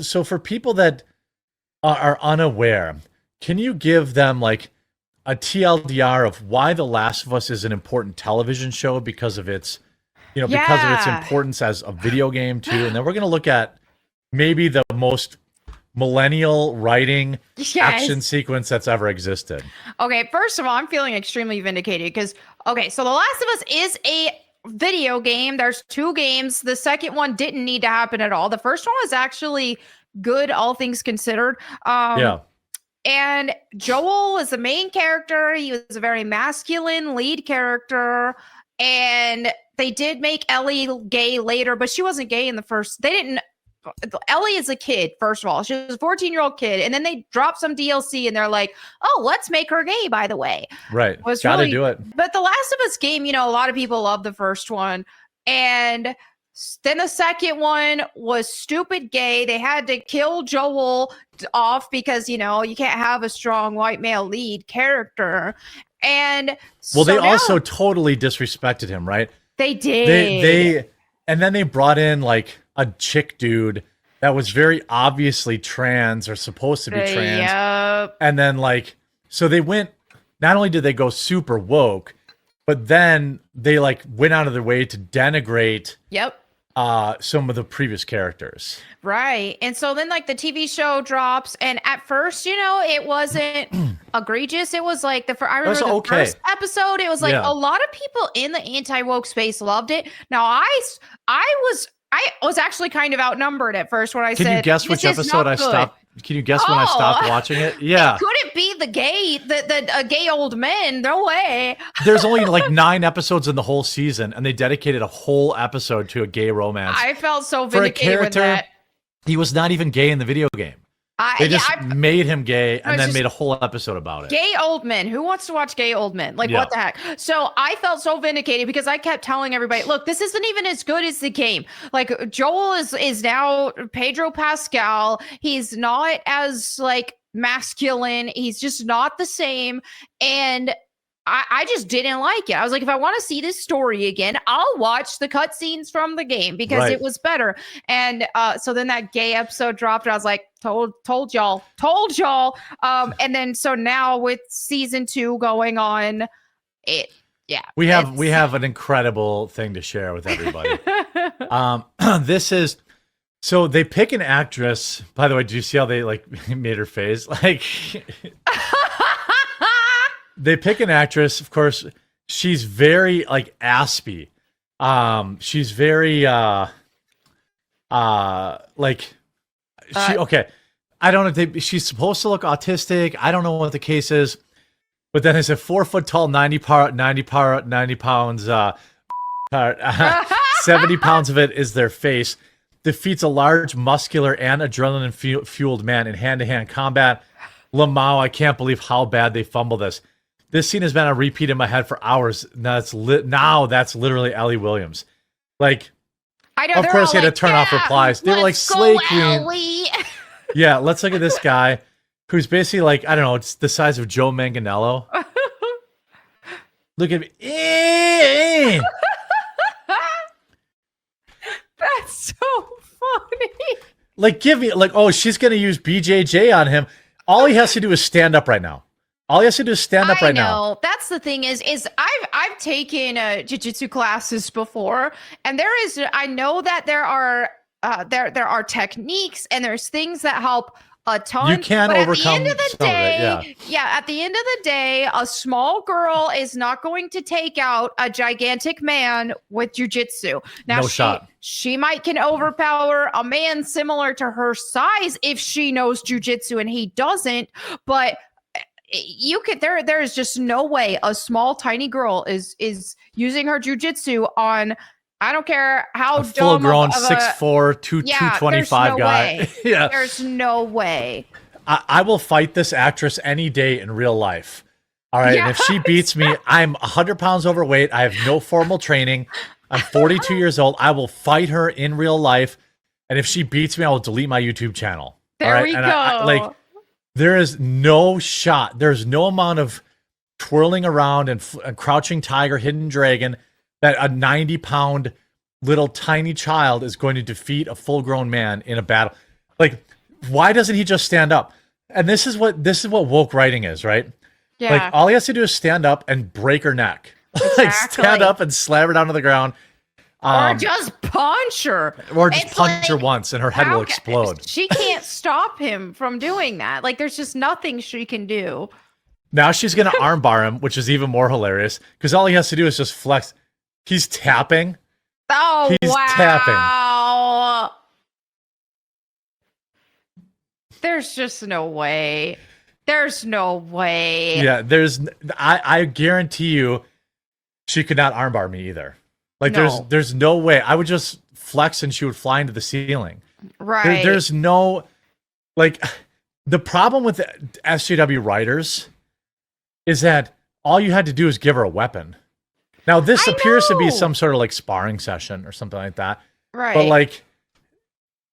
So for people that are unaware, can you give them like a TLDR of why The Last of Us is an important television show because of its, because of its importance as a video game too? And then we're going to look at maybe the most millennial writing action sequence that's ever existed. Okay, first of all, I'm feeling extremely vindicated because, so The Last of Us is a video game. There's 2 games. The second one didn't need to happen at all. The first one was actually good, all things considered. And Joel was the main character. He was a very masculine lead character. And they did make Ellie gay later, but she wasn't gay in the first. They didn't. Ellie is a kid, first of all. She was a 14-year-old kid. And then they dropped some DLC and they're like, oh, let's make her gay, by the way. Right. Gotta do it. But The Last of Us game, a lot of people love the first one. And then the second one was stupid gay. They had to kill Joel off because, you can't have a strong white male lead character. And they also totally disrespected him, right? They did. And then they brought in like a chick dude that was very obviously trans or supposed to be trans. Yep. And then so they went, not only did they go super woke, but then they went out of their way to denigrate some of the previous characters. Right. And so then the TV show drops, and at first, it wasn't egregious. It was I remember the first episode, it was a lot of people in the anti-woke space loved it. Now I was actually kind of outnumbered at first when I said, Can you guess which episode I stopped? Can you guess when I stopped watching it? Yeah. It couldn't be the gay old men. No way. There's only 9 episodes in the whole season, and they dedicated a whole episode to a gay romance. I felt so vindicated with that. He was not even gay in the video game. They just made him gay and then made a whole episode about it. Gay old men. Who wants to watch gay old men? What the heck? So I felt so vindicated because I kept telling everybody, look, this isn't even as good as the game. Joel is now Pedro Pascal. He's not as masculine. He's just not the same. And I just didn't like it. I was like, if I want to see this story again, I'll watch the cutscenes from the game because it was better. And so then that gay episode dropped, and I was like, told y'all. And then so now with season 2 going on, we have an incredible thing to share with everybody. This is. So they pick an actress. By the way, do you see how they made her face? They pick an actress, of course. She's very aspy. She's very okay. I don't know if she's supposed to look autistic. I don't know what the case is. But then it's a 4 foot tall, 90 pounds, 70 pounds of it is their face. Defeats a large, muscular, and adrenaline fueled man in hand-to-hand combat. Lamau, I can't believe how bad they fumbled this. This scene has been a repeat in my head for hours. Now that's literally Ellie Williams. I know. Of course, he had to turn off replies. They were Slay Queen. Yeah, let's look at this guy who's basically I don't know, it's the size of Joe Manganiello. Look at me. That's so funny. Give me oh, she's gonna use BJJ on him. All he has to do is stand up right now. All he has to do is stand up right now. I know. That's the thing is I've taken jiu-jitsu classes before, and I know that there are techniques and there's things that help a ton. You can overcome at the end of the day, at the end of the day, a small girl is not going to take out a gigantic man with jiu-jitsu. Now, no shot. She might can overpower a man similar to her size if she knows jiu-jitsu and he doesn't, but there is just no way a small tiny girl is using her jujitsu on, I don't care how a full grown 6'4", 225 guy. Yeah, there's no way. I will fight this actress any day in real life. All right, and if she beats me, I'm 100 pounds overweight. I have no formal training. I'm 42 years old. I will fight her in real life, and if she beats me, I will delete my YouTube channel. There we go. There is no shot. There's no amount of twirling around and crouching tiger, hidden dragon that a 90-pound little tiny child is going to defeat a full-grown man in a battle. Like, why doesn't he just stand up? And this is what woke writing is, right? Yeah. Like, all he has to do is stand up and break her neck. Like, stand up and slam her down to the ground. Or just punch her. Or just punch her once and her head will explode. She can't stop him from doing that. Like, there's just nothing she can do. Now she's going to armbar him, which is even more hilarious because all he has to do is just flex. He's tapping. Oh, He's tapping. There's just no way. There's no way. Yeah, I guarantee you she could not armbar me either. Like, there's no way. I would just flex and she would fly into the ceiling. Right. There's no, like, the problem with the SJW writers is that all you had to do is give her a weapon. Now, this appears to be some sort of, like, sparring session or something like that. Right. But, like,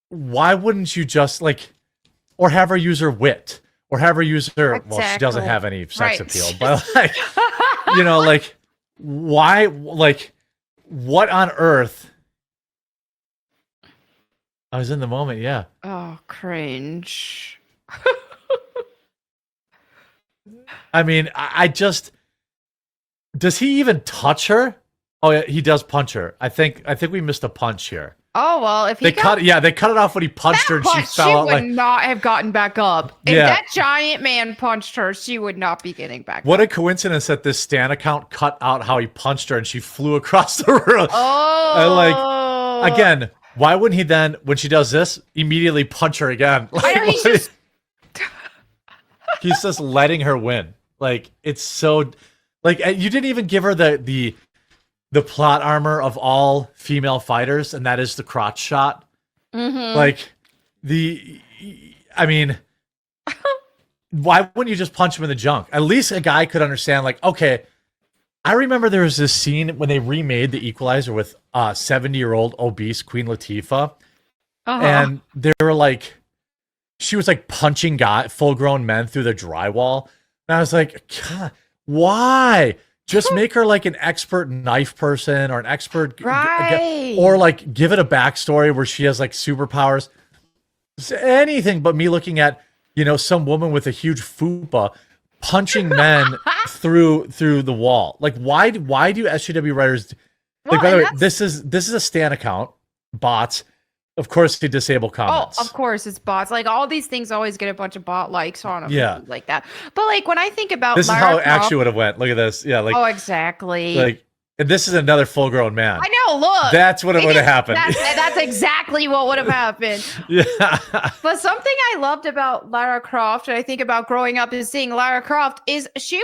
why wouldn't you just, like, or have her use her wit? Or have her use her, well, she doesn't have any sex appeal. But, like, you know, like, why, like... What on earth? I was in the moment, yeah. Oh, cringe. I mean, I just... Does he even touch her? Oh, yeah, he does punch her. I think we missed a punch here. Oh, well, if they cut it off when he punched her and she fell out. She would not have gotten back up. If Yeah. that giant man punched her, she would not be getting back What up. a coincidence that this Stan account cut out how he punched her and she flew across the room. Oh. And, like, again, why wouldn't he then, when she does this, immediately punch her again? Like, I know, he's just letting her win. Like, it's so... Like, you didn't even give her the plot armor of all female fighters, and that is the crotch shot. Mm-hmm. Like, I mean, why wouldn't you just punch him in the junk? At least a guy could understand, like, okay, I remember there was this scene when they remade The Equalizer with 70-year-old obese Queen Latifah, and they were like, she was like punching full-grown men through the drywall, and I was like, God, why? Just make her like an expert knife person or an expert, right? Or like give it a backstory where she has like superpowers. Anything but me looking at, you know, some woman with a huge fupa punching men through the wall. Like, why do SJW writers? Like, by the way, this is a Stan account, bots. Of course, they disable comments. Oh, of course, it's bots. Like, all these things always get a bunch of bot likes on them. Yeah, like that. But like when I think about this is how it actually would have went. Look at this. Yeah, like, oh, exactly. Like, and this is another full-grown man. I know. Look, that's what it would have happened. That's exactly what would have happened. Yeah. But something I loved about Lara Croft, and I think about growing up and seeing Lara Croft, is she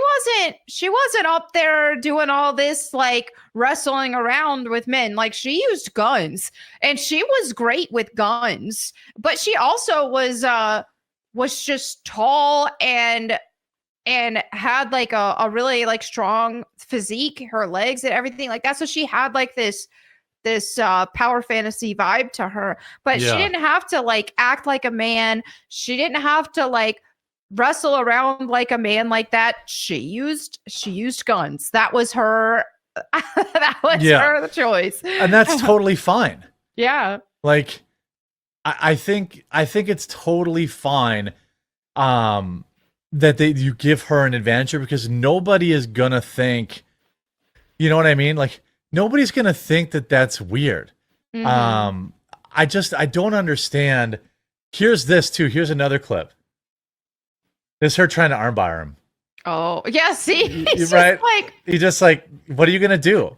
wasn't up there doing all this like wrestling around with men. Like, she used guns, and she was great with guns. But she also was just tall and had like a really like strong physique, her legs and everything like that. So she had like this power fantasy vibe to her, but she didn't have to like act like a man. She didn't have to like wrestle around like a man like that. She used guns. That was her. That was her choice. And that's totally fine. Yeah. Like, I think it's totally fine. That you give her an advantage because nobody is gonna think, you know what I mean? Like, nobody's gonna think that that's weird. Mm-hmm. I don't understand. Here's this too. Here's another clip. This is her trying to armbar him. Oh yeah, see, he's right? He's just like, what are you gonna do?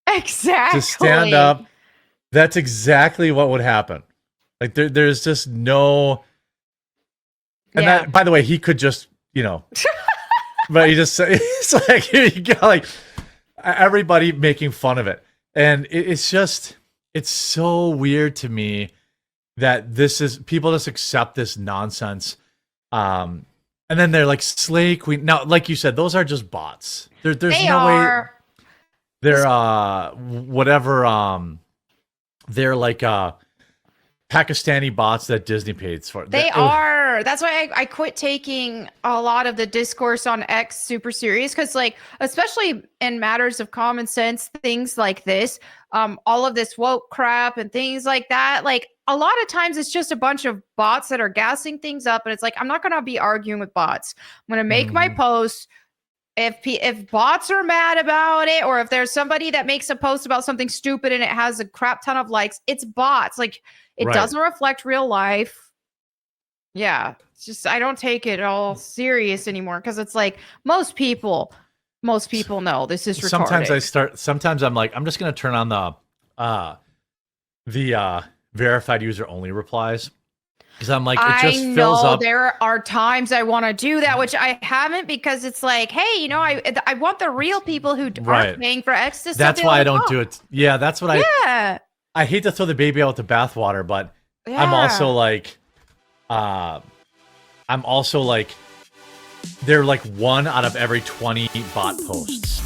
Exactly. Just stand up. That's exactly what would happen. Like, there's just no. And that, by the way, he could just, you know, but he just, it's like, here you go, like, everybody making fun of it. And it's just, it's so weird to me that people just accept this nonsense. And then they're like, Slay Queen. Now, like you said, those are just bots. There's no way. They're, whatever, they're like, Pakistani bots that Disney pays for. They are. anymore. That's why I quit taking a lot of the discourse on X super serious, because like, especially in matters of common sense, things like this, all of this woke crap and things like that, like a lot of times it's just a bunch of bots that are gassing things up, and it's like, I'm not going to be arguing with bots. I'm going to make my posts. If bots are mad about it, or if there's somebody that makes a post about something stupid and it has a crap ton of likes, it's bots. Like, it doesn't reflect real life. Yeah, it's just, I don't take it all serious anymore, because it's like most people know this is retarded. Sometimes I'm like, I'm just gonna turn on the verified user only replies. Because I'm like, it just fills up. There are times I want to do that, which I haven't, because it's like, hey, you know, I want the real people who aren't paying for X to. That's why I don't do it. Yeah, that's what I hate to throw the baby out with the bathwater, but I'm also like, they're like 1 out of every 20 bot posts.